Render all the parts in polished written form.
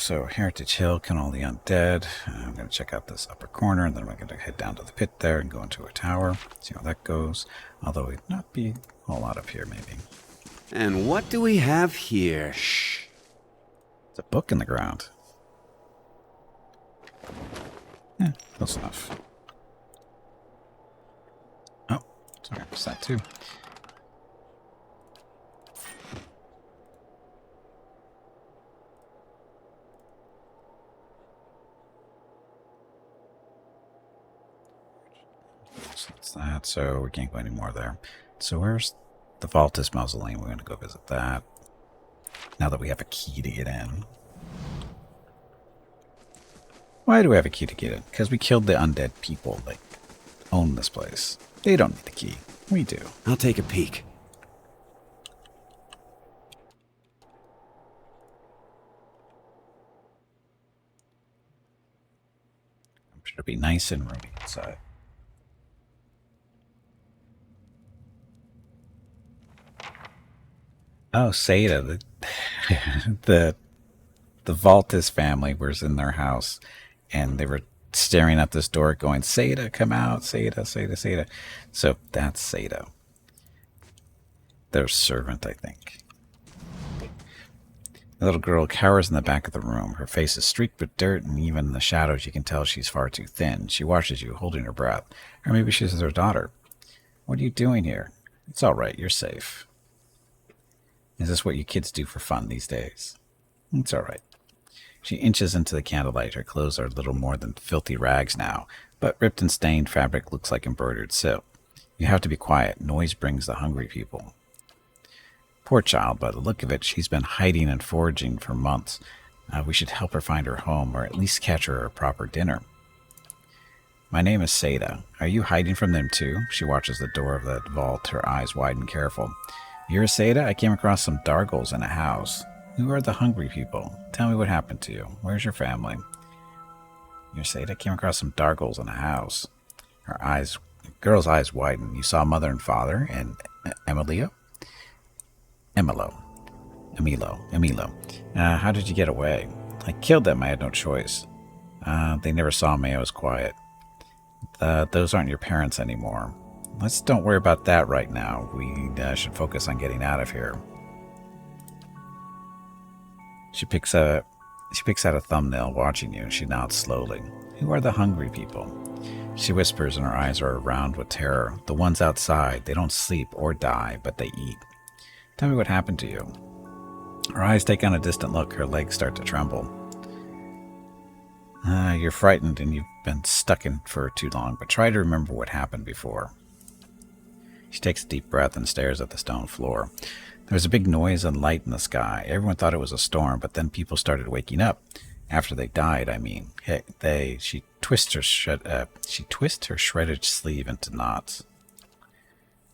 So Heritage Hill, Kill All the Undead. I'm going to check out this upper corner, and then we're going to head down to the pit there and go into a tower, see how that goes. Although it'd not be a whole lot up here, maybe. And what do we have here? Shh. There's a book in the ground. Close enough. Oh, sorry, I missed that too. So that's that. So we can't go any more there. So where's the Valtis Mausoleum? We're going to go visit that. Now that we have a key to get in. Why do we have a key to get in? Because we killed the undead people that own this place. They don't need the key. We do. I'll take a peek. I'm sure it'll be nice and roomy inside. Oh, Seda, the Valtis family was in their house, and they were staring at this door going, Seda, come out, Seda, Seda, Seda. So that's Seda. Their servant, I think. The little girl cowers in the back of the room. Her face is streaked with dirt, and even in the shadows you can tell she's far too thin. She watches you, holding her breath. Or maybe she's her daughter. What are you doing here? It's all right, you're safe. Is this what you kids do for fun these days? It's all right. She inches into the candlelight. Her clothes are little more than filthy rags now, but ripped and stained fabric looks like embroidered silk. You have to be quiet. Noise brings the hungry people. Poor child, by the look of it, she's been hiding and foraging for months. We should help her find her home, or at least catch her a proper dinner. My name is Seda. Are you hiding from them too? She watches the door of the vault, her eyes wide and careful. You're Seda? I came across some Dargles in a house. Who are the hungry people? Tell me what happened to you. Where's your family? You're Seda? I came across some Dargles in a house. Girl's eyes widen. You saw mother and father and Emilio? Emilo. How did you get away? I killed them. I had no choice. They never saw me. I was quiet. Those aren't your parents anymore. Let's don't worry about that right now. We should focus on getting out of here. She picks out a thumbnail, watching you. She nods slowly. Who are the hungry people? She whispers, and her eyes are round with terror. The ones outside. They don't sleep or die, but they eat. Tell me what happened to you. Her eyes take on a distant look. Her legs start to tremble. You're frightened, and you've been stuck in for too long, but try to remember what happened before. She takes a deep breath and stares at the stone floor. There was a big noise and light in the sky. Everyone thought it was a storm, but then people started waking up. After they died, I mean. She twists her shredded sleeve into knots.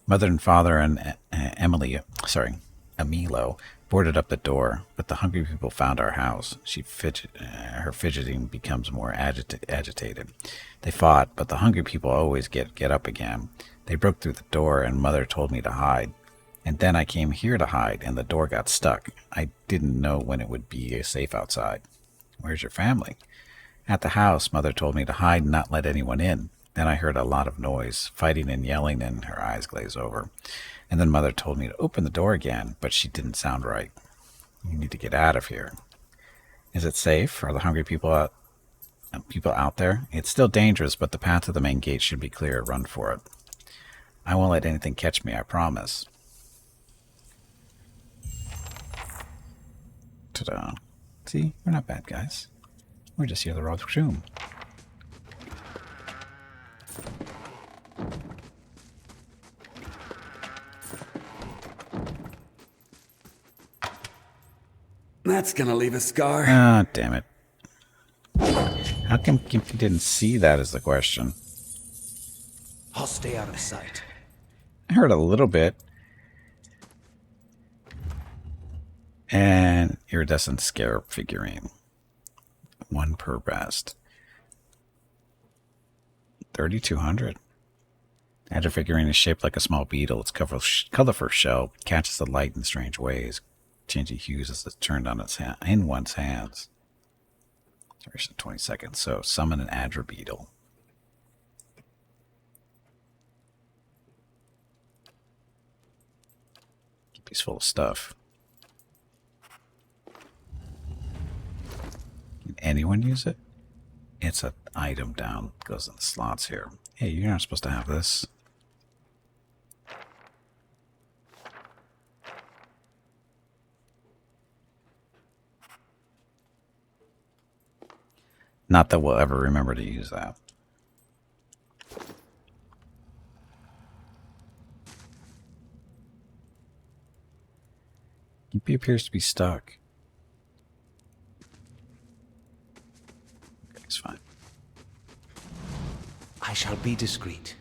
Mother and father and Emilo boarded up the door, but the hungry people found our house. Her fidgeting becomes more agitated. They fought, but the hungry people always get up again. They broke through the door, and Mother told me to hide. And then I came here to hide, and the door got stuck. I didn't know when it would be safe outside. Where's your family? At the house. Mother told me to hide and not let anyone in. Then I heard a lot of noise, fighting and yelling, and her eyes glaze over. And then Mother told me to open the door again, but she didn't sound right. You need to get out of here. Is it safe? Are the hungry people out there? It's still dangerous, but the path to the main gate should be clear. Run for it. I won't let anything catch me, I promise. Ta-da. See? We're not bad guys. We're just here the wrong room. That's gonna leave a scar. Ah, damn it. How come Gimpy didn't see that is the question? I'll stay out of sight. I heard a little bit. And iridescent scarab figurine. 1 per best. 3,200. Adder figurine is shaped like a small beetle. Its colorful shell catches the light in strange ways, changing hues as it's turned on in one's hands. Duration 20 seconds. So summon an Adra beetle. Keep these full of stuff. Can anyone use it? It's an item down. Goes in the slots here. Hey, you're not supposed to have this. Not that we'll ever remember to use that. He appears to be stuck. Okay, it's fine. I shall be discreet.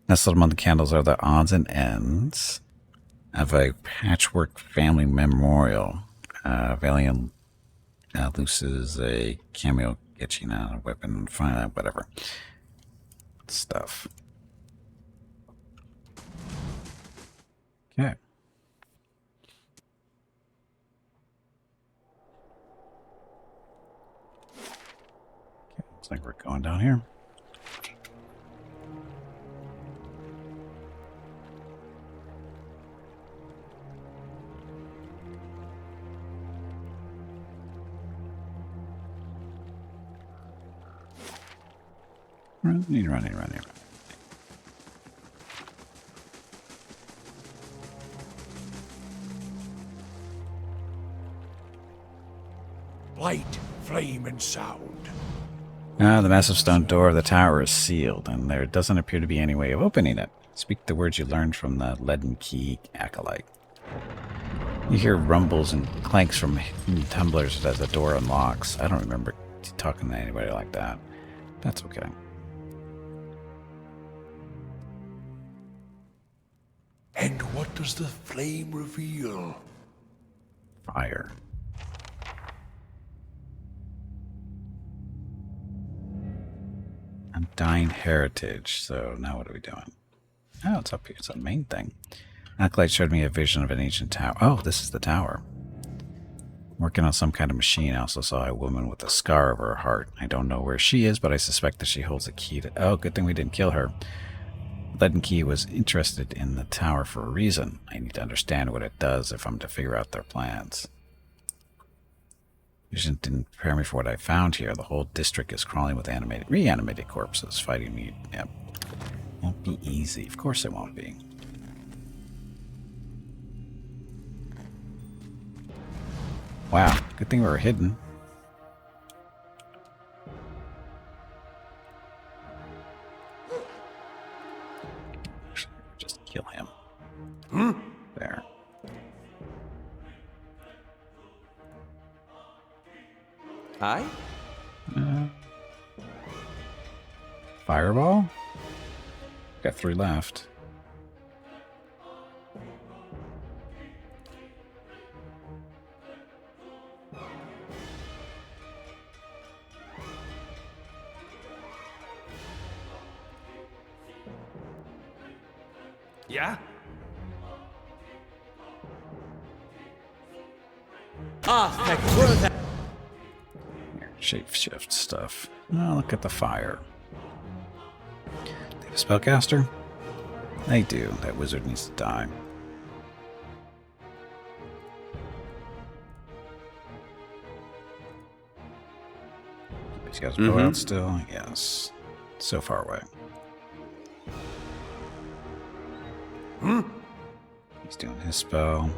Nestled among the candles are the odds and ends of a patchwork family memorial. Valiant looses a cameo etching on a weapon, fine, whatever. Stuff. Okay. Looks like we're going down here. Running. Light, flame, and sound. The massive stone door of the tower is sealed, and there doesn't appear to be any way of opening it. Speak the words you learned from the leaden key acolyte. You hear rumbles and clanks from hidden tumblers as the door unlocks. I don't remember talking to anybody like that. That's okay. And what does the flame reveal? Fire. Undying heritage. So now what are we doing? Oh, it's up here. It's the main thing. Acolyte showed me a vision of an ancient tower. Oh, this is the tower. Working on some kind of machine. I also saw a woman with a scar over her heart. I don't know where she is, but I suspect that she holds a key to... Oh, good thing we didn't kill her. Leaden Key was interested in the tower for a reason. I need to understand what it does if I'm to figure out their plans. Vision didn't prepare me for what I found here. The whole district is crawling with reanimated corpses fighting me. Yep. Won't be easy. Of course it won't be. Wow. Good thing we were hidden. Just kill him. There. Aye? Fireball? Got 3 left. Yeah? Ah, heck, what is that? Shapeshift stuff. Oh, look at the fire. They have a spellcaster? They do. That wizard needs to die. These guys go out still? Yes. So far away. He's doing his spell.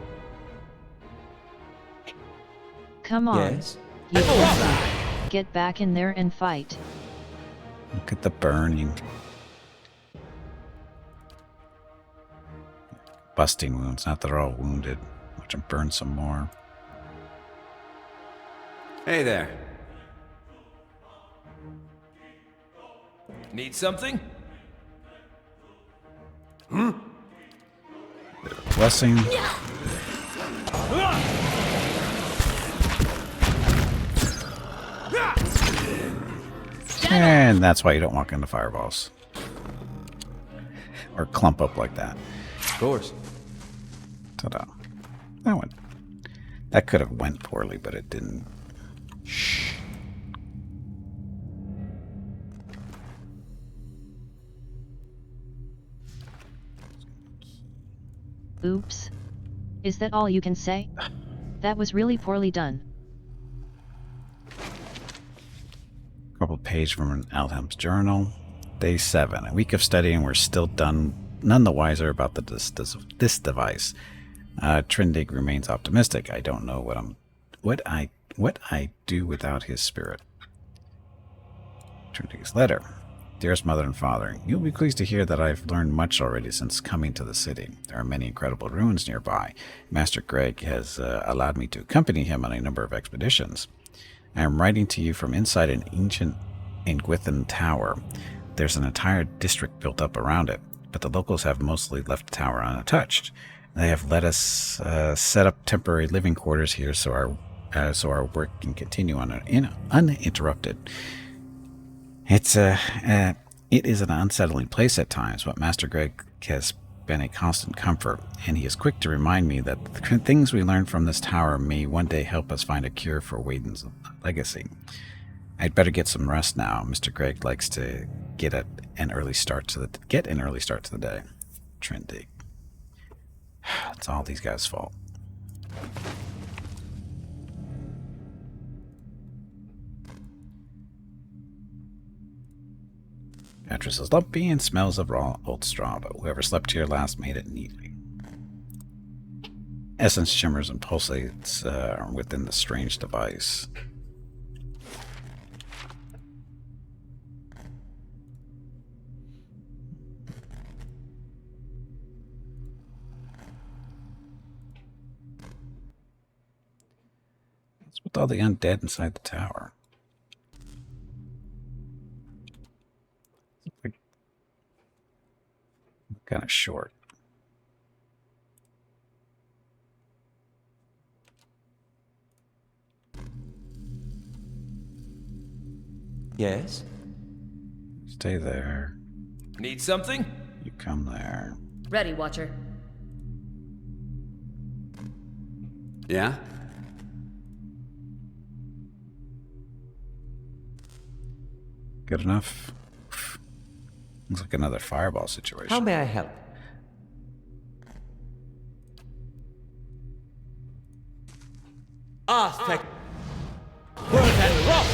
Come on. Yes? You pussy. Get back in there and fight. Look at the burning. Busting wounds. Not that they're all wounded. Watch them burn some more. Hey there. Need something? Blessing. And that's why you don't walk into fireballs. Or clump up like that. Of course. Ta-da. That one. That could have went poorly, but it didn't. Oops. Is that all you can say? That was really poorly done. Couple page from an Aldham's journal. Day 7. A week of studying. We're still none the wiser about this device. Trindig remains optimistic. I don't know what I do without his spirit. Trindig's letter. Dearest mother and father, you'll be pleased to hear that I've learned much already since coming to the city. There are many incredible ruins nearby. Master Greg has allowed me to accompany him on a number of expeditions. I am writing to you from inside an ancient Ingwithan tower. There's an entire district built up around it, but the locals have mostly left the tower untouched. They have let us set up temporary living quarters here so our work can continue uninterrupted. It is an unsettling place at times, but Master Greg has been a constant comfort, and he is quick to remind me that the things we learn from this tower may one day help us find a cure for Waiden's legacy. I'd better get some rest now. Mr. Greg likes to get an early start to the day. Trindig. It's all these guys' fault. Mattress is lumpy and smells of raw old straw, but whoever slept here last made it neatly. Essence shimmers and pulsates within the strange device. What's with all the undead inside the tower? Kind of short. Yes? Stay there. Need something? You come there. Ready, Watcher. Yeah? Good enough? Looks like another fireball situation. How may I help? Aztec! Bird and rock!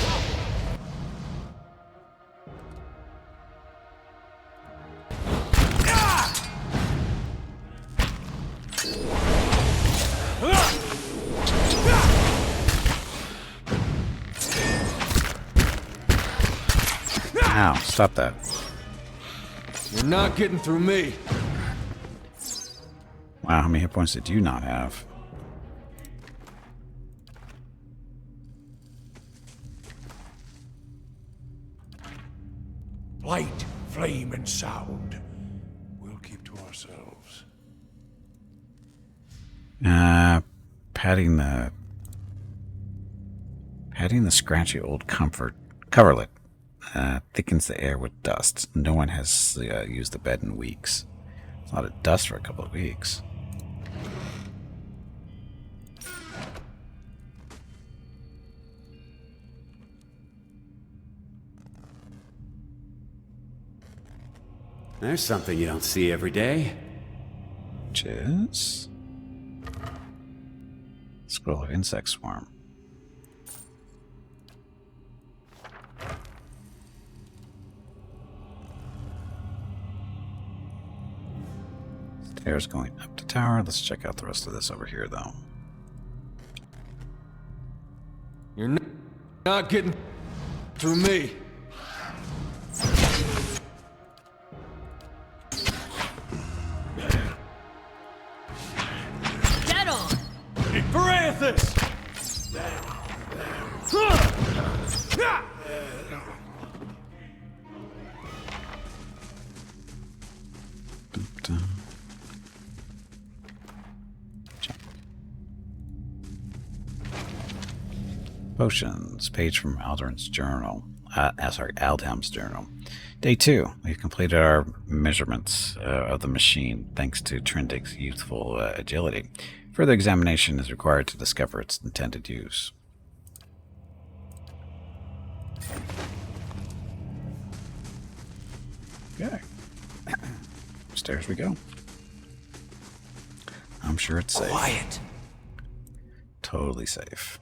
Ow, stop that. You're not getting through me. Wow, how many hit points did you not have? Light, flame, and sound. We'll keep to ourselves. Patting the scratchy old coverlet thickens the air with dust. No one has used the bed in weeks. It's a lot of dust for a couple of weeks. There's something you don't see every day. Which is... Scroll of insect swarm. Stairs going up the tower. Let's check out the rest of this over here, though. You're not getting through me. Dead on! Parathis! Potions. Page from Aldrin's journal. Aldham's journal. Day 2. We've completed our measurements of the machine thanks to Trindig's youthful agility. Further examination is required to discover its intended use. Okay. Upstairs we go. I'm sure it's safe. Quiet. Totally safe.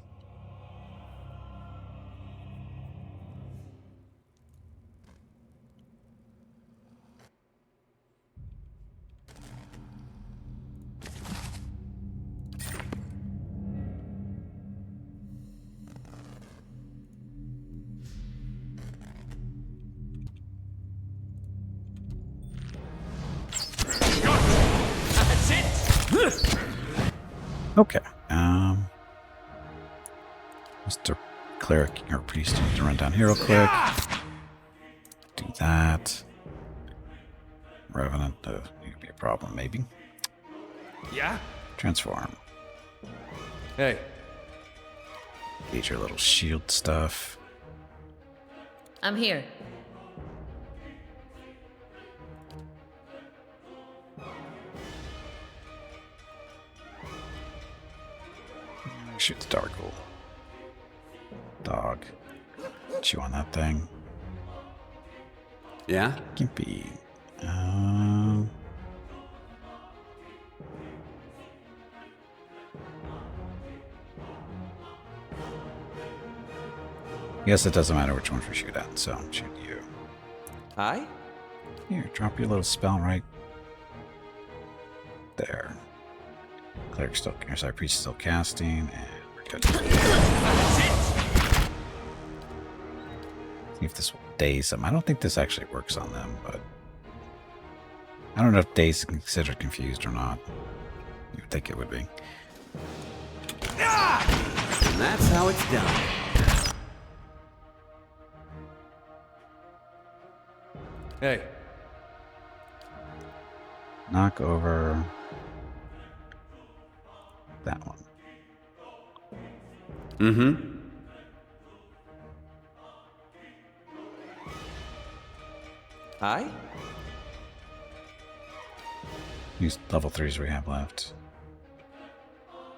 That's it. Okay. Mr. Cleric or Priest, you need to run down here real quick. Do that. Revenant, it could be a problem, maybe. Yeah? Transform. Hey. Get your little shield stuff. I'm here. Shoot the Darkle. Dog. Chew on that thing. Yeah? Gimpy. Guess it doesn't matter which one we shoot at, so shoot you. Hi? Here, drop your little spell right there. Cleric still, or sorry, priest still casting, and we're good. That's it. See if this will daze them. I don't think this actually works on them, but I don't know if daze is considered confused or not. You would think it would be. And that's how it's done. Hey. Knock over that one. Mm-hmm. Hi? Use level 3s we have left.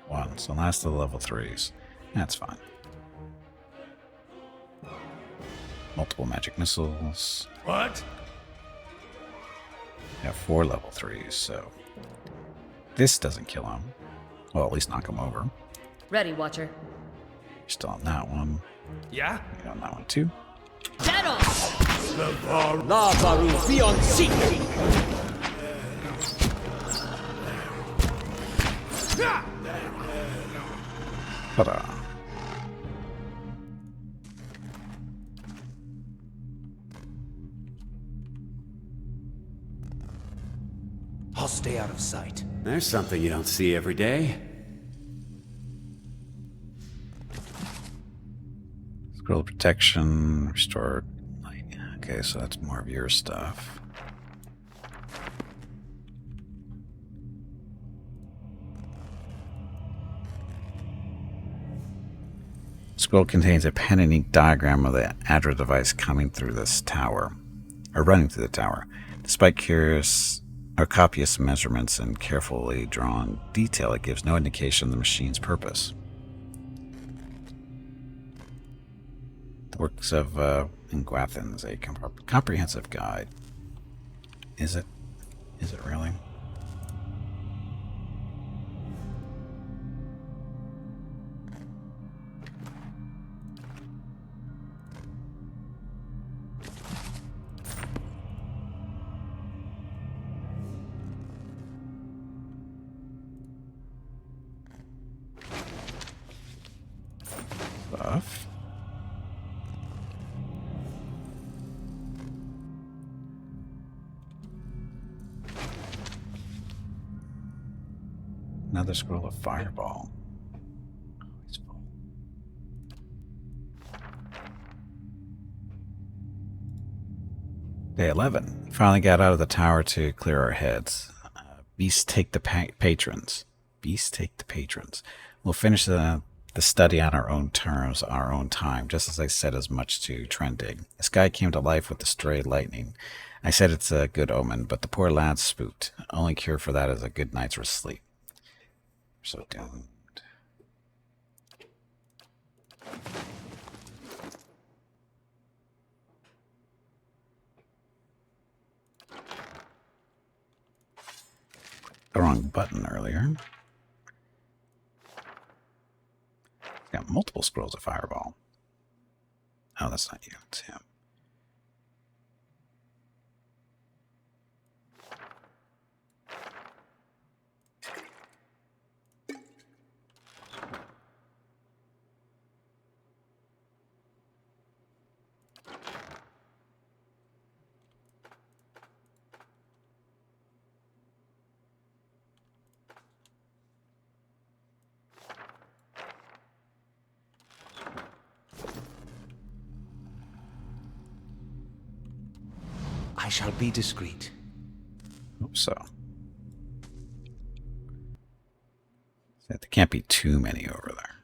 One, so last of the level 3s. That's fine. Multiple magic missiles. What? We have 4 level 3s, so this doesn't kill him. Well, at least knock him over. Ready, Watcher. You're still on that one. Yeah? You're on that one too. Battle! La Baru Fiancé! Ta-da. I'll stay out of sight. There's something you don't see every day. Scroll of protection, restore light. Okay, so that's more of your stuff. Scroll contains a pen and ink diagram of the Adra device coming through this tower, or running through the tower. Despite curious or copious measurements and carefully drawn detail, it gives no indication of the machine's purpose. The Works of Ingwathans, a comprehensive guide. Is it? Is it really? Stuff. Another scroll of fireball. Always full. Day 11. Finally got out of the tower to clear our heads. Beasts take the patrons. Beasts take the patrons. We'll finish the study on our own terms, our own time, just as I said as much to Trendig. The sky came to life with the stray lightning. I said it's a good omen, but the poor lad's spooked. Only cure for that is a good night's sleep. So doomed. the wrong button earlier. Got multiple scrolls of Fireball. Oh, that's not you. It's him. I shall be discreet. Hope so. There can't be too many over there.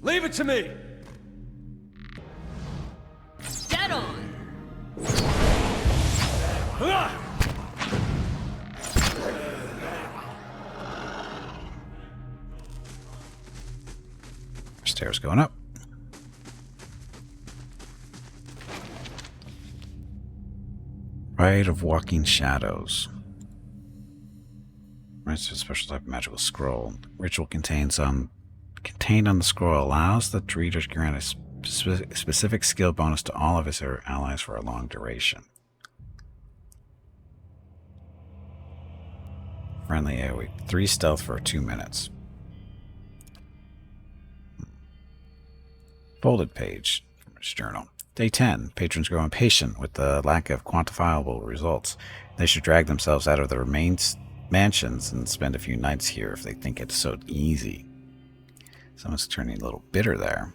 Leave it to me! Dead on! Stairs going up. Rite of Walking Shadows. It's a special type of magical scroll. Ritual contained on the scroll allows the reader to grant a specific skill bonus to all of his or allies for a long duration. Friendly AoE. 3 stealth for 2 minutes. Folded page from his journal. Day 10. Patrons grow impatient with the lack of quantifiable results. They should drag themselves out of their mansions and spend a few nights here if they think it's so easy. Someone's turning a little bitter there.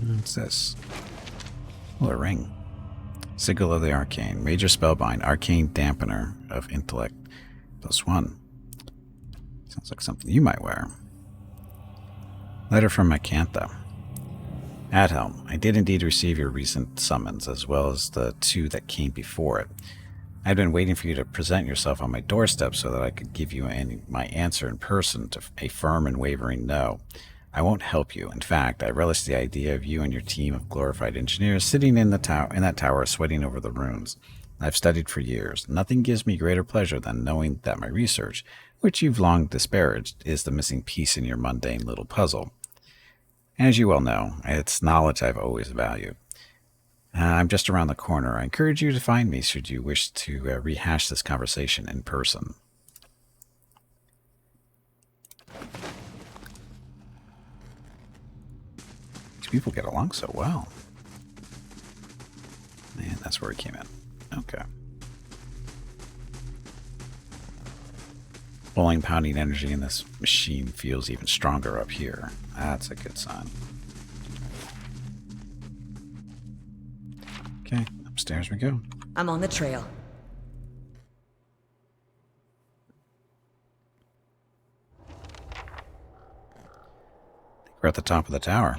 What's this? Oh, a ring. Sigil of the Arcane. Major Spellbind. Arcane Dampener of Intellect. +1. Sounds like something you might wear. Letter from Macantha. Adhelm, I did indeed receive your recent summons, as well as the 2 that came before it. I had been waiting for you to present yourself on my doorstep so that I could give you my answer in person to a firm and wavering no. I won't help you. In fact, I relish the idea of you and your team of glorified engineers sitting in that tower sweating over the runes. I've studied for years. Nothing gives me greater pleasure than knowing that my research, which you've long disparaged, is the missing piece in your mundane little puzzle. As you well know, it's knowledge I've always valued. I'm just around the corner. I encourage you to find me should you wish to rehash this conversation in person. These people get along so well. And that's where he came in. Okay. Pulling, pounding energy in this machine feels even stronger up here. That's a good sign. Okay, upstairs we go. I'm on the trail. We're at the top of the tower.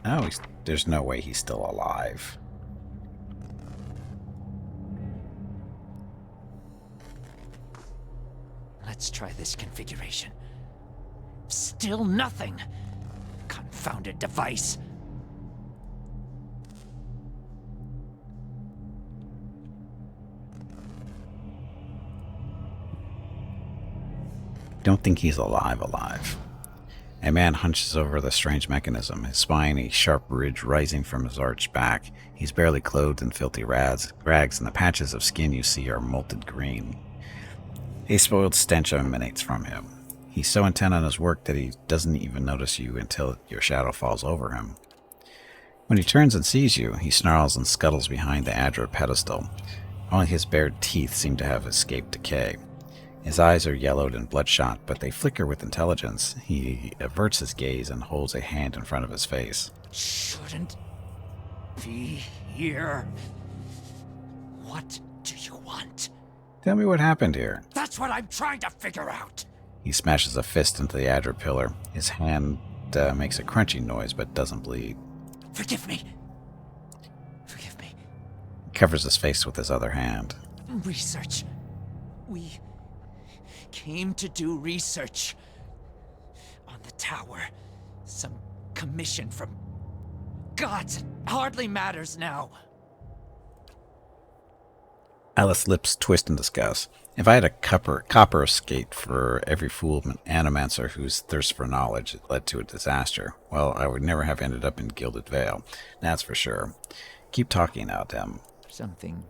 Oh, there's no way he's still alive. Let's try this configuration. Still nothing. Confounded device. Don't think he's alive. A man hunches over the strange mechanism, his spine a sharp ridge rising from his arched back. He's barely clothed in filthy rags, and the patches of skin you see are molted green. A spoiled stench emanates from him. He's so intent on his work that he doesn't even notice you until your shadow falls over him. When he turns and sees you, he snarls and scuttles behind the Adra pedestal. Only his bared teeth seem to have escaped decay. His eyes are yellowed and bloodshot, but they flicker with intelligence. He averts his gaze and holds a hand in front of his face. Shouldn't be here. What do you want? Tell me what happened here. That's what I'm trying to figure out. He smashes a fist into the Adra pillar. His hand makes a crunching noise, but doesn't bleed. Forgive me. covers his face with his other hand. Research. We came to do research on the tower. Some commission from gods. It hardly matters now. Alice's lips twist in disgust. If I had a copper skate for every fool animancer whose thirst for knowledge led to a disaster, well, I would never have ended up in Gilded Vale. That's for sure. Keep talking now, Dem. Something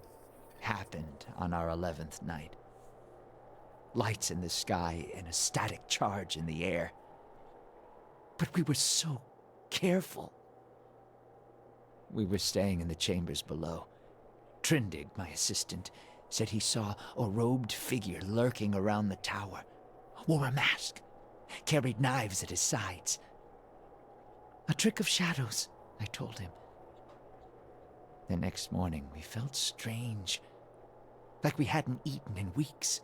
happened on our 11th night. Lights in the sky and a static charge in the air. But we were so careful. We were staying in the chambers below. Trindig, my assistant, said he saw a robed figure lurking around the tower. Wore a mask. Carried knives at his sides. A trick of shadows, I told him. The next morning, we felt strange. Like we hadn't eaten in weeks.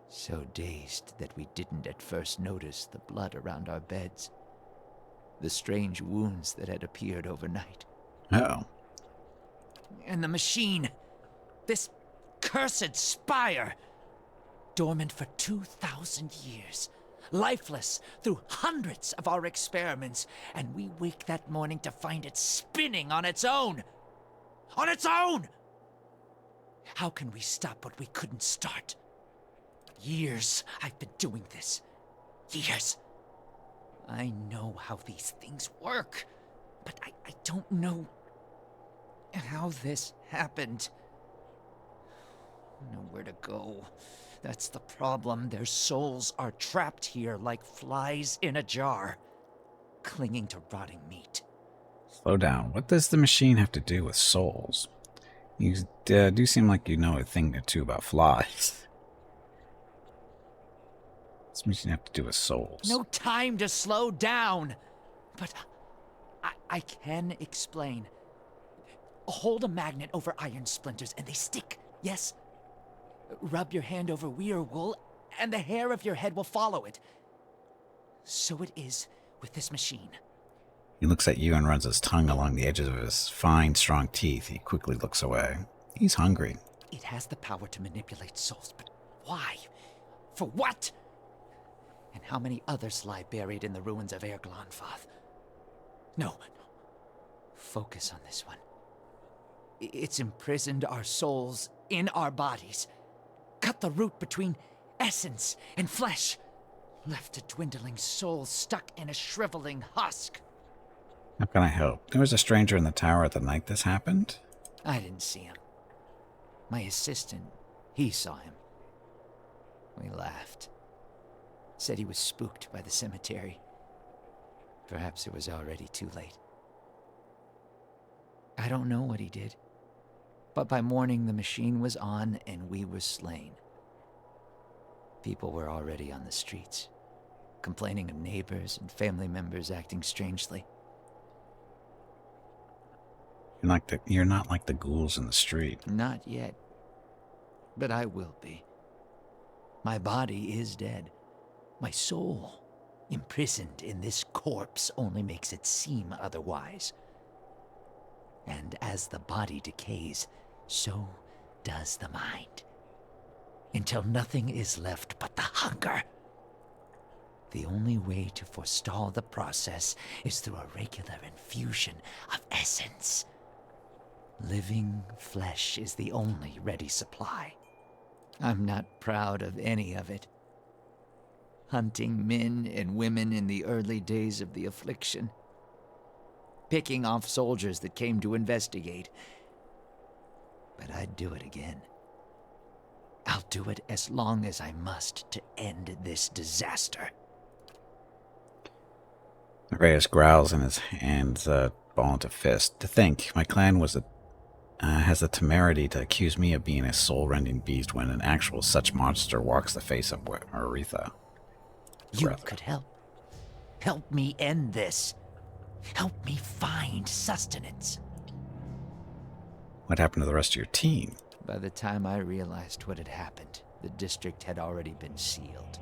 So dazed that we didn't at first notice the blood around our beds. The strange wounds that had appeared overnight. Uh-oh. And the machine. This cursed spire. Dormant for 2,000 years. Lifeless through hundreds of our experiments. And we wake that morning to find it spinning on its own. On its own! How can we stop what we couldn't start? Years I've been doing this. Years. I know how these things work. But I don't know how this happened. Nowhere to go. That's the problem. Their souls are trapped here like flies in a jar, clinging to rotting meat. Slow down. What does the machine have to do with souls? You do seem like you know a thing or two about flies. What's the machine have to do with souls? No time to slow down. But I can explain. Hold a magnet over iron splinters and they stick, yes? Rub your hand over weir wool and the hair of your head will follow it. So it is with this machine. He looks at you and runs his tongue along the edges of his fine, strong teeth. He quickly looks away. He's hungry. It has the power to manipulate souls, but why? For what? And how many others lie buried in the ruins of Erglonfath? No. Focus on this one. It's imprisoned our souls in our bodies. Cut the root between essence and flesh. Left a dwindling soul stuck in a shriveling husk. How can I help? There was a stranger in the tower at the night this happened? I didn't see him. My assistant, he saw him. We laughed. Said he was spooked by the cemetery. Perhaps it was already too late. I don't know what he did. But by morning the machine was on and we were slain. People were already on the streets, complaining of neighbors and family members acting strangely. You're not like the ghouls in the street. Not yet. But I will be. My body is dead. My soul, imprisoned in this corpse, only makes it seem otherwise. And as the body decays, so does the mind. Until nothing is left but the hunger. The only way to forestall the process is through a regular infusion of essence. Living flesh is the only ready supply. I'm not proud of any of it. Hunting men and women in the early days of the affliction. Picking off soldiers that came to investigate. But I'd do it again. I'll do it as long as I must to end this disaster. Reyes growls in his hands, ball into fist. To think, my clan has the temerity to accuse me of being a soul-rending beast when an actual such monster walks the face of Aretha. You could help. Help me end this. Help me find sustenance. What happened to the rest of your team? By the time I realized what had happened, the district had already been sealed.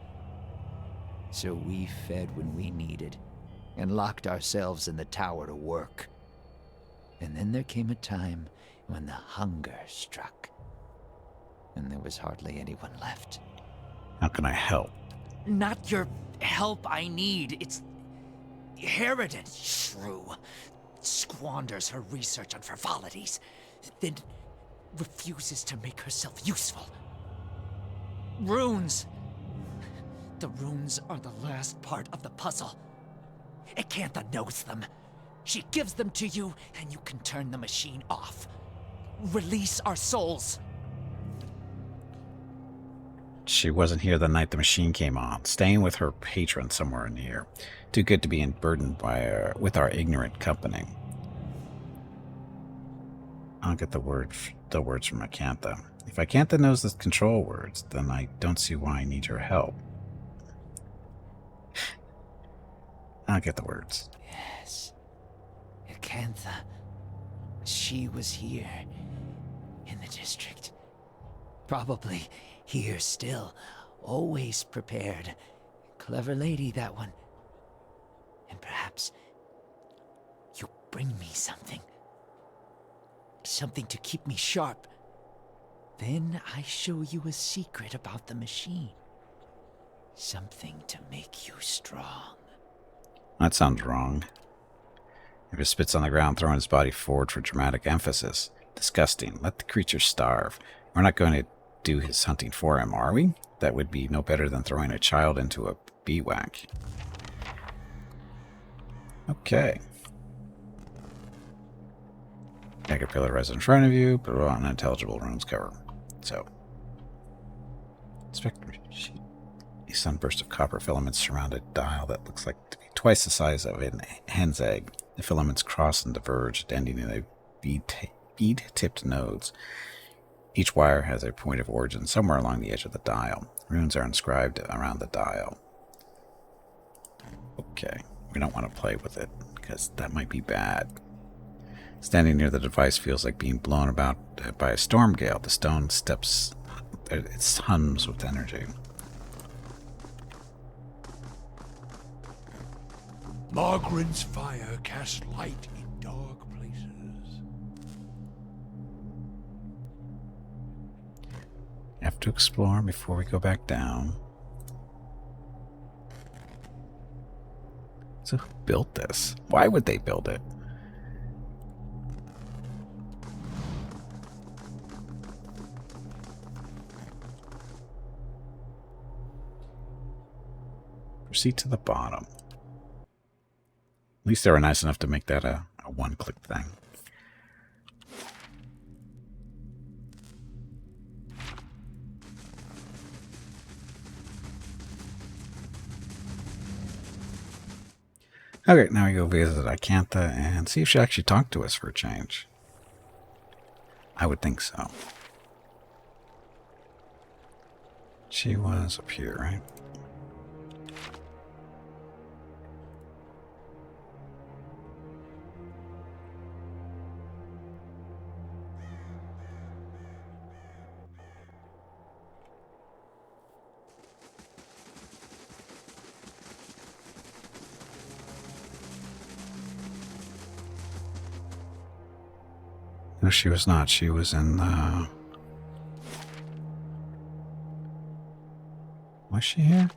So we fed when we needed, and locked ourselves in the tower to work. And then there came a time when the hunger struck. And there was hardly anyone left. How can I help? Not your help I need. It's Harridan, shrew. Squanders her research on frivolities, then refuses to make herself useful. Runes. The runes are the last part of the puzzle. Acantha knows them. She gives them to you, and you can turn the machine off. Release our souls. She wasn't here the night the machine came on, staying with her patron somewhere in here. Too good to be burdened by with our ignorant company. I'll get the words from Acantha. If Acantha knows the control words, then I don't see why I need your help. I'll get the words. Yes. Acantha. She was here. In the district. Probably here still. Always prepared. Clever lady, that one. And perhaps you bring me something. Something to keep me sharp. Then I show you a secret about the machine. Something to make you strong. That sounds wrong. If it spits on the ground, throwing his body forward for dramatic emphasis. Disgusting. Let the creature starve. We're not going to do his hunting for him, are we? That would be no better than throwing a child into a bivouac. Okay. Caterpillar rests in front of you, but on unintelligible runes cover. So, Spectre sheet. A sunburst of copper filaments surround a dial that looks like to be twice the size of a hen's egg. The filaments cross and diverge, ending in a bead-tipped nodes. Each wire has a point of origin somewhere along the edge of the dial. Runes are inscribed around the dial. Okay, we don't want to play with it, because that might be bad. Standing near the device feels like being blown about by a storm gale. The stone steps, it hums with energy. Margaren's fire casts light in dark places. Have to explore before we go back down. So who built this? Why would they build it? Proceed to the bottom. At least they were nice enough to make that a one-click thing. Okay, now we go visit Acantha and see if she actually talked to us for a change. I would think so. She was up here, right? No, she was not. She was in the... Was she here?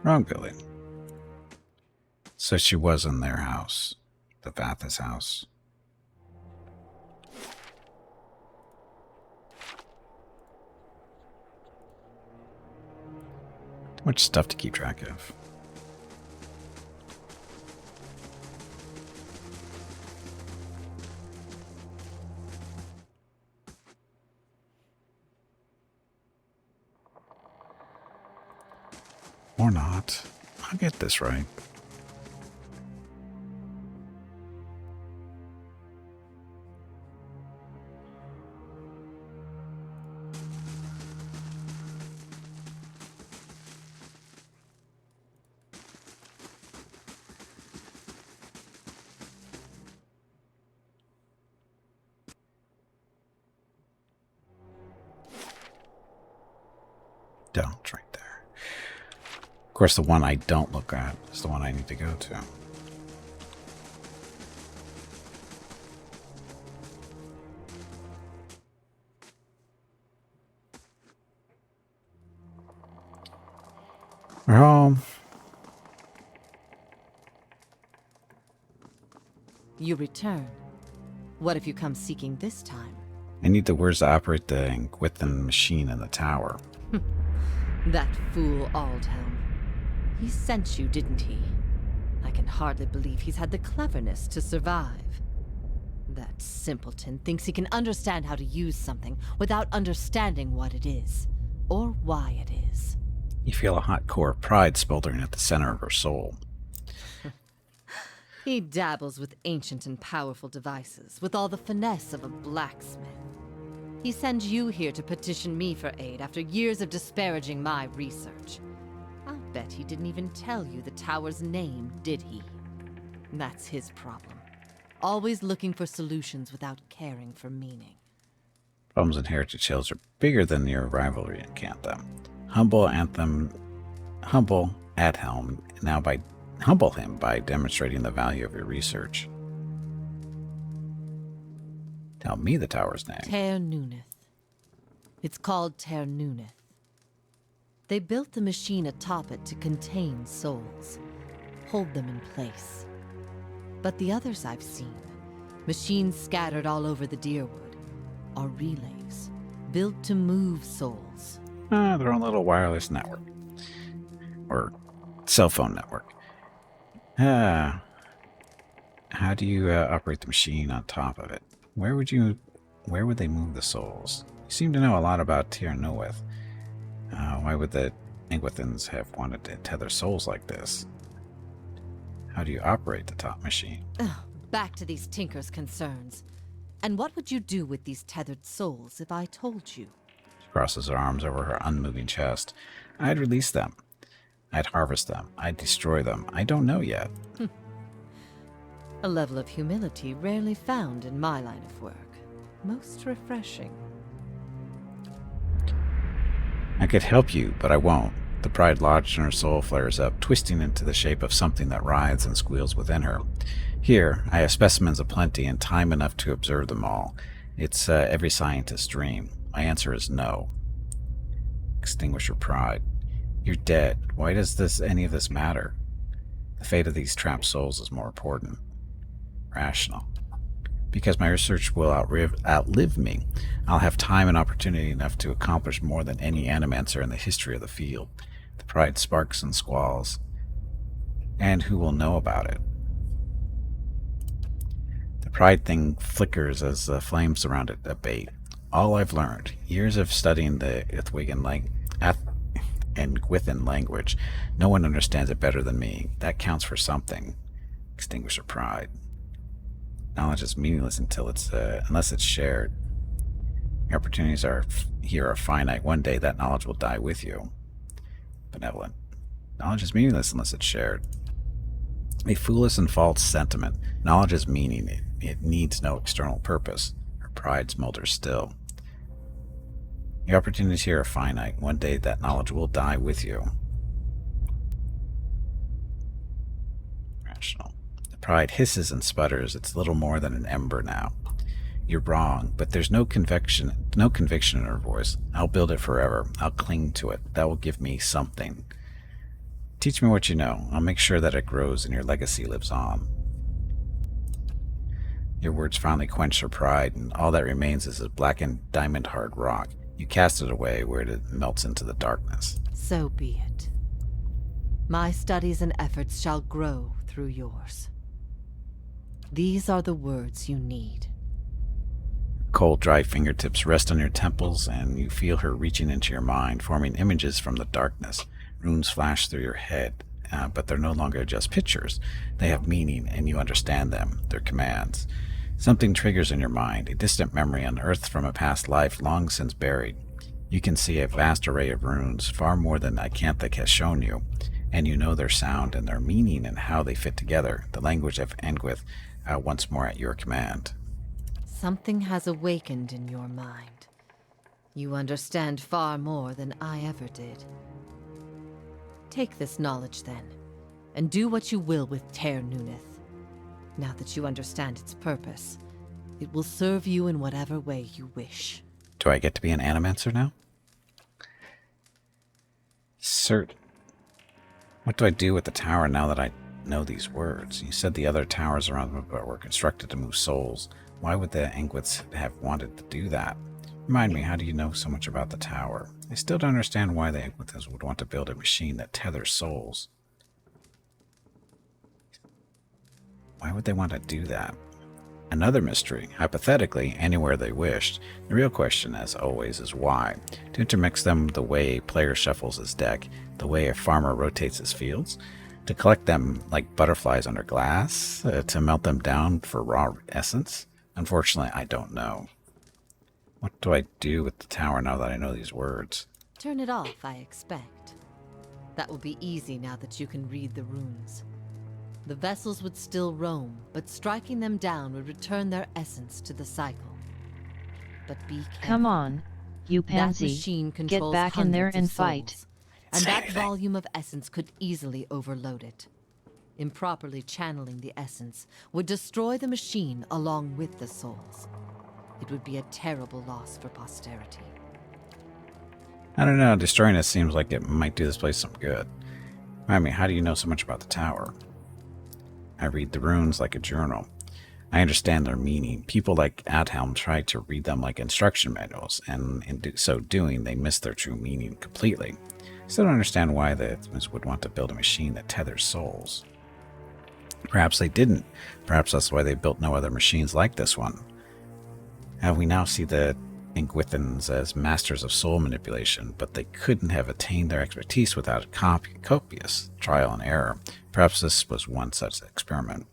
Wrong building. So she was in their house. The Vathis house. Too much stuff to keep track of. Or not. I'll get this right. It's right there. Of course, the one I don't look at is the one I need to go to. We're home. You return. What if you come seeking this time? I need the words to operate the Engwithan machine in the tower. That fool Aldhelm. He sent you, didn't he? I can hardly believe he's had the cleverness to survive. That simpleton thinks he can understand how to use something without understanding what it is, or why it is. You feel a hot core of pride smoldering at the center of her soul. He dabbles with ancient and powerful devices, with all the finesse of a blacksmith. He sends you here to petition me for aid after years of disparaging my research. I'll bet he didn't even tell you the tower's name, did he? That's his problem. Always looking for solutions without caring for meaning. Problems in Heritage Hills are bigger than your rivalry in Cantha. Humble Adhelm humble him by demonstrating the value of your research. Tell me the tower's name. Ter Nuneth. It's called Ter Nuneth. They built the machine atop it to contain souls, hold them in place. But the others I've seen, machines scattered all over the Dyrwood, are relays, built to move souls. Their own little wireless network. Or cell phone network. How do you operate the machine on top of it? Where would they move the souls? You seem to know a lot about Tir Nueth. Why would the Engwithans have wanted to tether souls like this? How do you operate the top machine? Back to these Tinker's concerns. And what would you do with these tethered souls if I told you? She crosses her arms over her unmoving chest. I'd release them. I'd harvest them. I'd destroy them. I don't know yet. A level of humility rarely found in my line of work. Most refreshing. I could help you, but I won't. The pride lodged in her soul flares up, twisting into the shape of something that writhes and squeals within her. Here, I have specimens aplenty and time enough to observe them all. It's every scientist's dream. My answer is no. Extinguish your pride. You're dead. Why does any of this matter? The fate of these trapped souls is more important. Rational. Because my research will outlive me. I'll have time and opportunity enough to accomplish more than any animancer in the history of the field. The pride sparks and squalls. And who will know about it? The pride thing flickers as the flames around it abate. All I've learned, years of studying the Engwithan language, no one understands it better than me. That counts for something. Extinguish your pride. Knowledge is meaningless unless it's shared. Your opportunities here are finite. One day that knowledge will die with you. Benevolent. Knowledge is meaningless unless it's shared. A foolish and false sentiment. Knowledge is meaning. It needs no external purpose. Her pride smolders still. Your opportunities here are finite. One day that knowledge will die with you. Rational. The pride hisses and sputters. It's little more than an ember now. You're wrong, but there's no conviction in her voice. I'll build it forever. I'll cling to it. That will give me something. Teach me what you know. I'll make sure that it grows and your legacy lives on. Your words finally quench her pride, and all that remains is a blackened, diamond-hard rock. You cast it away where it melts into the darkness. So be it. My studies and efforts shall grow through yours. These are the words you need. Cold, dry fingertips rest on your temples, and you feel her reaching into your mind, forming images from the darkness. Runes flash through your head, but they're no longer just pictures. They have meaning, and you understand them. They're commands. Something triggers in your mind, a distant memory unearthed from a past life long since buried. You can see a vast array of runes, far more than Icanthic has shown you, and you know their sound and their meaning and how they fit together, the language of Engwith, once more at your command. Something has awakened in your mind. You understand far more than I ever did. Take this knowledge then, and do what you will with Ter Nuneth. Now that you understand its purpose, it will serve you in whatever way you wish. Do I get to be an animancer now? Cert. What do I do with the tower now that I know these words? You said the other towers around it were constructed to move souls. Why would the Engwiths have wanted to do that? Remind me, how do you know so much about the tower? I still don't understand why the Engwiths would want to build a machine that tethers souls. Why would they want to do that? Another mystery. Hypothetically, anywhere they wished. The real question, as always, is why. To intermix them the way a player shuffles his deck, the way a farmer rotates his fields, to collect them like butterflies under glass, to melt them down for raw essence? Unfortunately, I don't know. What do I do with the tower now that I know these words? Turn it off, I expect. That will be easy now that you can read the runes. The vessels would still roam, but striking them down would return their essence to the cycle. But be careful. Come on, you That pansy. machine Get controls back in there hundreds of and fight. souls, and that volume of essence could easily overload it. Improperly channeling the essence would destroy the machine along with the souls. It would be a terrible loss for posterity. I don't know, destroying it seems like it might do this place some good. I mean, how do you know so much about the tower? I read the runes like a journal. I understand their meaning. People like Adhelm try to read them like instruction manuals, and in so doing, they miss their true meaning completely. I still don't understand why the Ithmins would want to build a machine that tethers souls. Perhaps they didn't. Perhaps that's why they built no other machines like this one. We now see the Engwithans as masters of soul manipulation, but they couldn't have attained their expertise without copious trial and error. Perhaps this was one such experiment.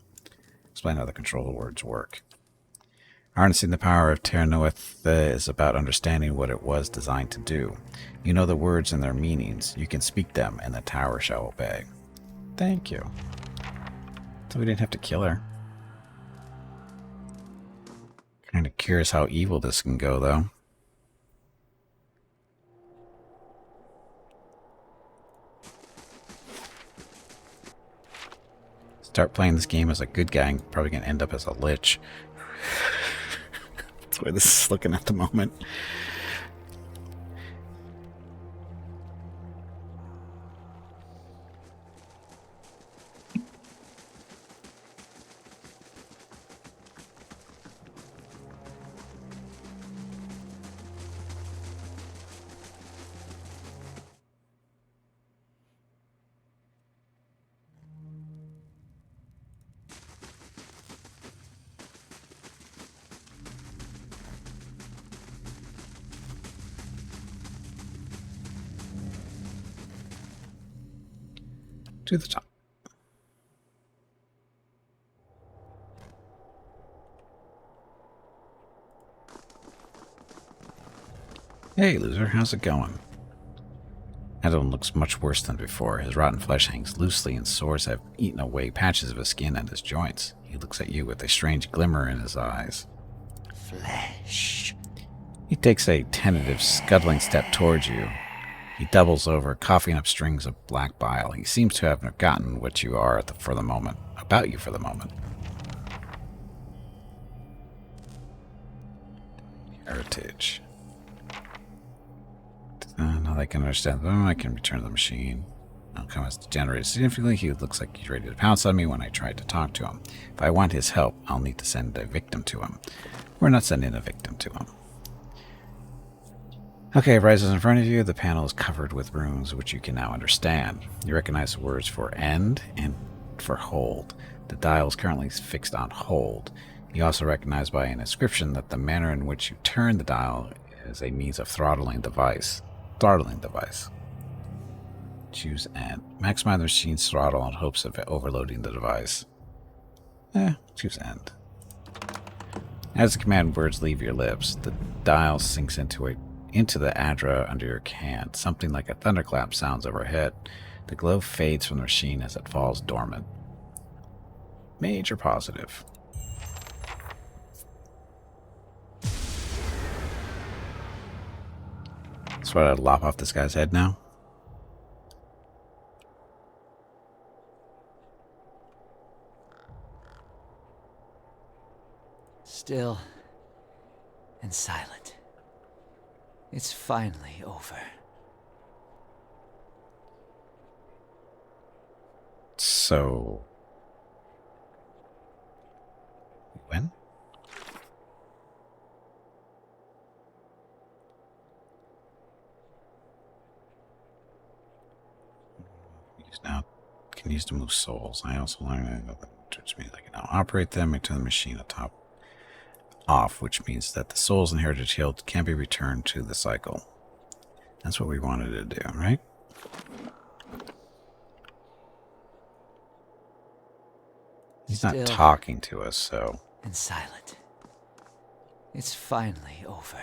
Explain how the control words work. Harnessing the power of Ter Nuneth is about understanding what it was designed to do. You know the words and their meanings. You can speak them, and the tower shall obey. Thank you. So we didn't have to kill her. Kind of curious how evil this can go, though. Start playing this game as a good guy and probably gonna end up as a lich. That's where this is looking at the moment. To the top. Hey, loser, how's it going? Adam looks much worse than before. His rotten flesh hangs loosely and sores have eaten away patches of his skin and his joints. He looks at you with a strange glimmer in his eyes. Flesh. He takes a tentative, scuttling step towards you. He doubles over, coughing up strings of black bile. He seems to have forgotten what you are for the moment, about you for the moment. Heritage. Now I can understand. Oh, I can return to the machine. Outcome has degenerated significantly. He looks like he's ready to pounce on me when I try to talk to him. If I want his help, I'll need to send a victim to him. We're not sending a victim to him. Okay, it rises in front of you. The panel is covered with runes, which you can now understand. You recognize the words for end and for hold. The dial is currently fixed on hold. You also recognize by an inscription that the manner in which you turn the dial is a means of throttling the device. Choose end. Maximize the machine's throttle in hopes of overloading the device. Choose end. As the command words leave your lips, the dial sinks into the Adra under your hand. Something like a thunderclap sounds overhead. The glow fades from the machine as it falls dormant. Major positive. So I lop off this guy's head now? Still and silent. It's finally over. So... when? Now can use to move souls. I also learned that which means I can now operate them and turn the machine atop off, which means that the souls inherited shield can be returned to the cycle. That's what we wanted to do, right? He's not talking to us, so... And silent. It's finally over.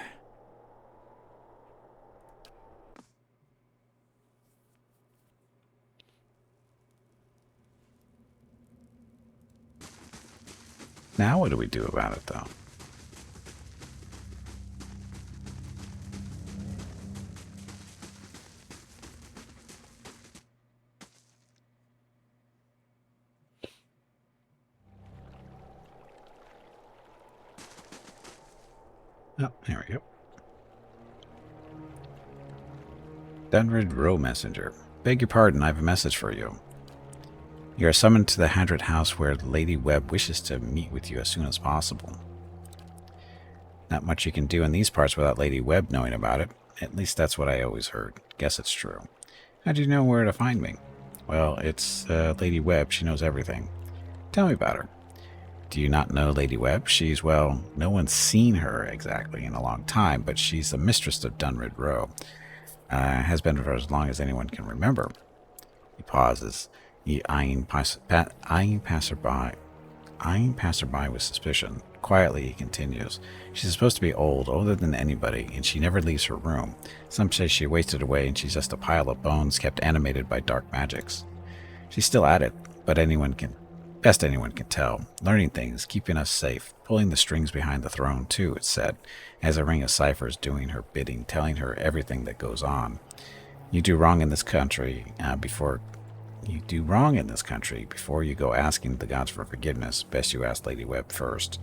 Now what do we do about it, though? Oh, there we go. Dunrid Row Messenger. Beg your pardon, I have a message for you. You are summoned to the Hadrit House where Lady Webb wishes to meet with you as soon as possible. Not much you can do in these parts without Lady Webb knowing about it. At least that's what I always heard. Guess it's true. How do you know where to find me? Well, it's Lady Webb. She knows everything. Tell me about her. Do you not know Lady Webb? She's, well, no one's seen her exactly in a long time, but she's the mistress of Dunrid Row. Has been for as long as anyone can remember. He pauses. Eyeing passerby with suspicion. Quietly, he continues. She's supposed to be old, older than anybody, and she never leaves her room. Some say she wasted away and she's just a pile of bones kept animated by dark magics. She's still at it, but anyone can tell. Learning things, keeping us safe, pulling the strings behind the throne, too, it's said, as a ring of ciphers doing her bidding, telling her everything that goes on. You do wrong in this country before you go asking the gods for forgiveness. Best you ask Lady Webb first.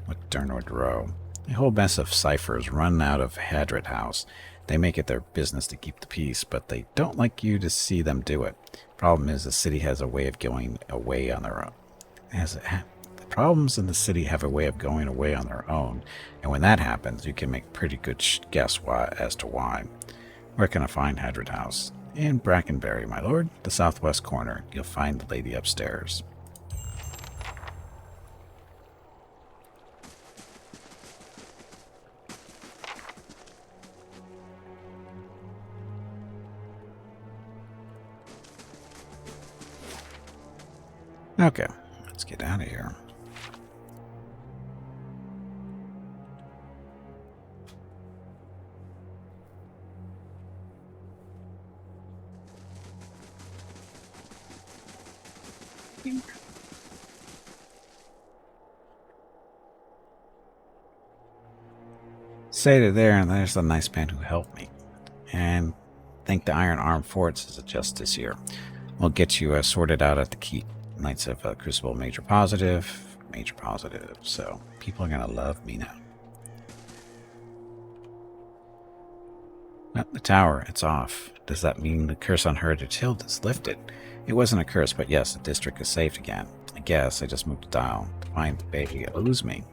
With Dunrid Row. A whole mess of ciphers run out of Hadrit House. They make it their business to keep the peace, but they don't like you to see them do it. Problem is, the city has a way of going away on their own. The problems in the city have a way of going away on their own, and when that happens, you can make pretty good guess as to why. Where can I find Hadrit House? In Brackenbury, my lord, the southwest corner. You'll find the lady upstairs. Okay, let's get out of here. Say to there, and there's the nice man who helped me. And thank the Iron Arm Forts as a justice here. We'll get you sorted out at the keep. Knights of Crucible, major positive. So people are gonna love me now. The tower, it's off. Does that mean the curse on Heritage Hill is lifted? It wasn't a curse, but yes, the district is saved again. I guess I just moved the dial to find the baby lose me.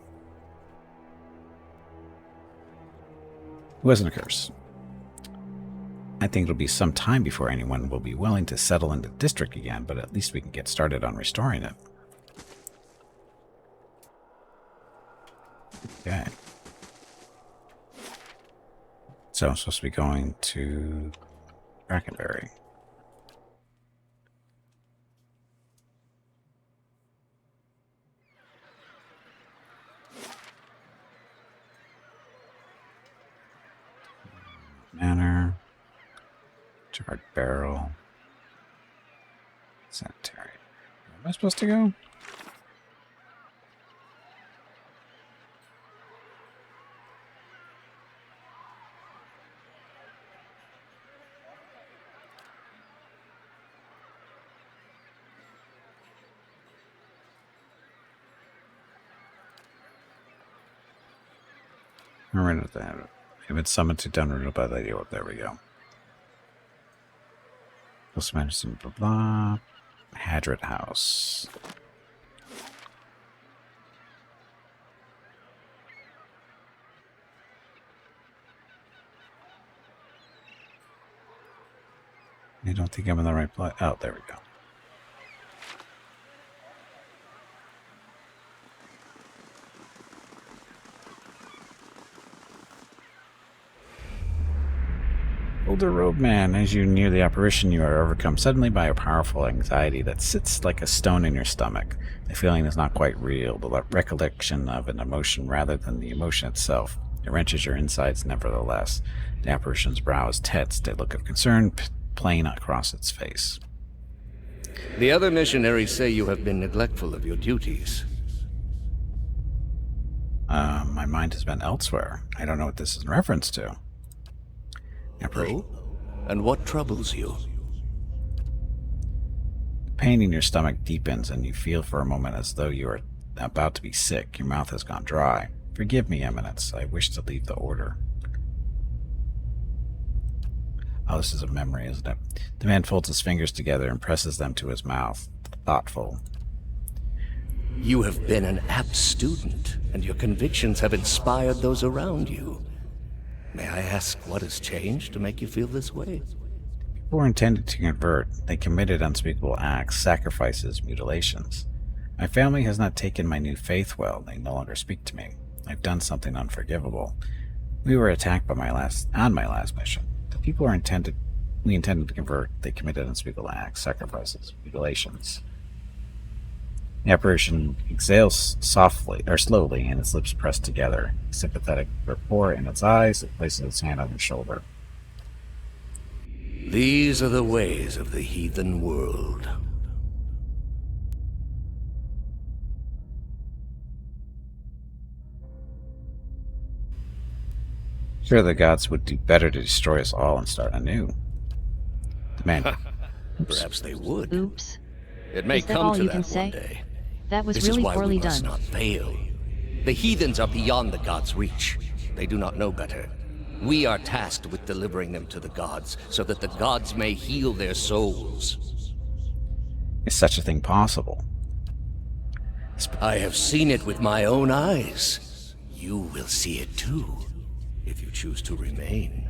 It wasn't a curse. I think it'll be some time before anyone will be willing to settle in the district again, but at least we can get started on restoring it. Okay. So I'm supposed to be going to Brackenbury. Manor. Charred barrel. Sanitary. Where am I supposed to go? Remember that. You've been summoned to Dunriddle by Lady Orb. There we go. Also mentioned blah blah. Hadrit House. I don't think I'm in the right place. Oh, there we go. Older Robe Man, as you near the apparition, you are overcome suddenly by a powerful anxiety that sits like a stone in your stomach. The feeling is not quite real, the recollection of an emotion rather than the emotion itself. It wrenches your insides nevertheless. The apparition's brow is tensed, a look of concern plain across its face. The other missionaries say you have been neglectful of your duties. My mind has been elsewhere. I don't know what this is in reference to. Oh? And what troubles you? The pain in your stomach deepens, and you feel for a moment as though you are about to be sick. Your mouth has gone dry. Forgive me, Eminence. I wish to leave the order. Oh, this is a memory, isn't it? The man folds his fingers together and presses them to his mouth, thoughtful. You have been an apt student, and your convictions have inspired those around you. May I ask what has changed to make you feel this way? People were intended to convert. They committed unspeakable acts, sacrifices, mutilations. My family has not taken my new faith well. They no longer speak to me. I've done something unforgivable. We were attacked by my last mission. The people we intended to convert. They committed unspeakable acts, sacrifices, mutilations. The apparition exhales slowly, and its lips pressed together. Sympathetic rapport in its eyes, it places its hand on your shoulder. These are the ways of the heathen world. Sure, the gods would do better to destroy us all and start anew. The man. Perhaps they would. Oops. It may Is that come all to you that can one say? day. That was This really is why poorly we must done. not fail. The heathens are beyond the gods' reach. They do not know better. We are tasked with delivering them to the gods, so that the gods may heal their souls. Is such a thing possible? I have seen it with my own eyes. You will see it too, if you choose to remain.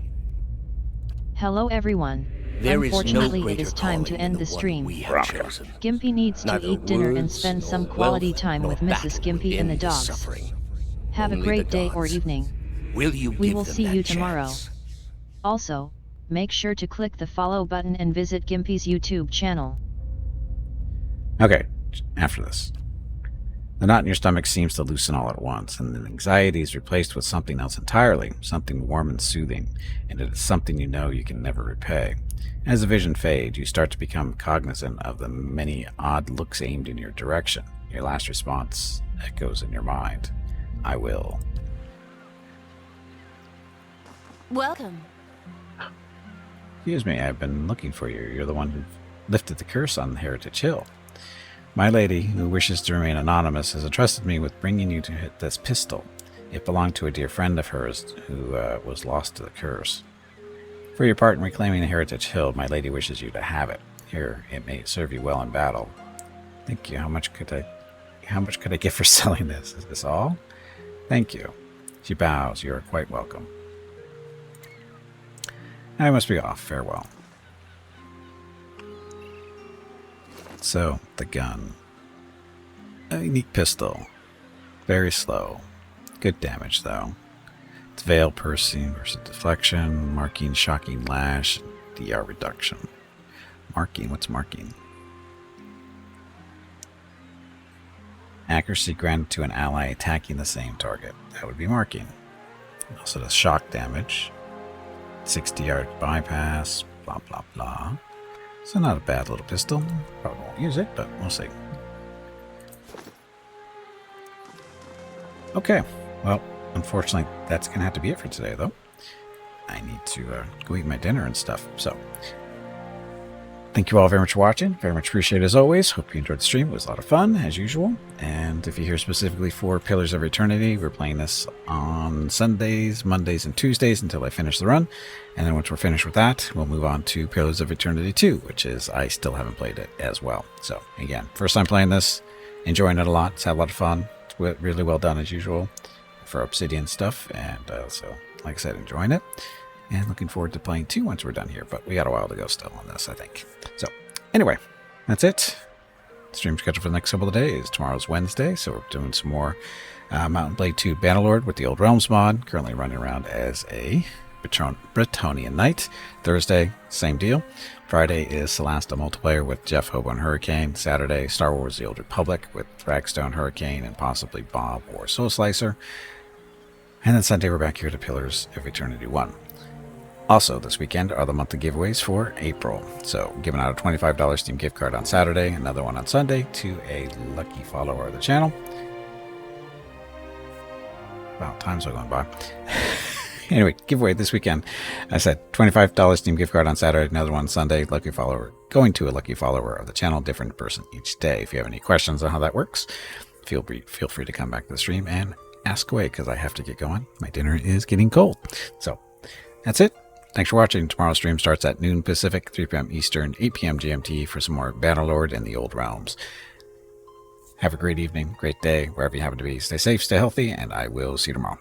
Hello everyone. There is no Unfortunately, it greater is time to calling end than the one stream. we have chosen. Gimpy needs to Neither eat dinner and words, spend nor some quality wealth, time nor with Mrs. battle Gimpy will and the end dogs. this suffering. Have a Only great the day or gods. evening. Will you We give will them see that you tomorrow. chance? Also, make sure to click the follow button and visit Gimpy's YouTube channel. Okay, after this. The knot in your stomach seems to loosen all at once, and the anxiety is replaced with something else entirely, something warm and soothing, and it is something you know you can never repay. As the vision fades, you start to become cognizant of the many odd looks aimed in your direction. Your last response echoes in your mind. I will. Welcome. Excuse me, I've been looking for you. You're the one who lifted the curse on Heritage Hill. My lady, who wishes to remain anonymous, has entrusted me with bringing you to hit this pistol. It belonged to a dear friend of hers who was lost to the curse. For your part in reclaiming the Heritage Hill, my lady wishes you to have it. Here, it may serve you well in battle. Thank you. How much could I get for selling this? Is this all? Thank you. She bows. You are quite welcome. I must be off. Farewell. So, the gun. A unique pistol. Very slow. Good damage, though. It's veil piercing versus deflection, marking, shocking lash, DR reduction. Marking, what's marking? Accuracy granted to an ally attacking the same target. That would be marking. It also does shock damage. 60-yard bypass, blah, blah, blah. So not a bad little pistol. Probably won't use it, but we'll see. Okay, well, unfortunately, that's going to have to be it for today, though. I need to go eat my dinner and stuff. So, Thank you all very much for watching. Very much appreciate it as always. Hope you enjoyed the stream. It was a lot of fun, as usual. And if you're here specifically for Pillars of Eternity, we're playing this on Sundays, Mondays, and Tuesdays until I finish the run. And then once we're finished with that, we'll move on to Pillars of Eternity 2, which is, I still haven't played it as well. So, again, first time playing this, enjoying it a lot. It's had a lot of fun. It's really well done, as usual, for Obsidian stuff. And so, like I said, enjoying it. And looking forward to playing 2 once we're done here. But we got a while to go still on this, I think. So, anyway, that's it. Stream schedule for the next couple of days. Tomorrow's Wednesday, so we're doing some more Mountain Blade 2 Bannerlord with the Old Realms mod. Currently running around as a Bretonnian Knight. Thursday, same deal. Friday is Solasta multiplayer with Jeff Hobo and Hurricane. Saturday, Star Wars The Old Republic with Dragstone, Hurricane, and possibly Bob or Soul Slicer. And then Sunday, we're back here to Pillars of Eternity 1. Also, this weekend are the monthly giveaways for April. So, giving out a $25 Steam gift card on Saturday, another one on Sunday to a lucky follower of the channel. Wow, time's going by. Anyway, giveaway this weekend. I said $25 Steam gift card on Saturday, another one Sunday, lucky follower, going to a lucky follower of the channel, different person each day. If you have any questions on how that works, feel free to come back to the stream and ask away, because I have to get going. My dinner is getting cold. So, that's it. Thanks for watching. Tomorrow's stream starts at noon Pacific, 3 p.m. Eastern, 8 p.m. GMT for some more Bannerlord and the Old Realms. Have a great evening, great day, wherever you happen to be. Stay safe, stay healthy, and I will see you tomorrow.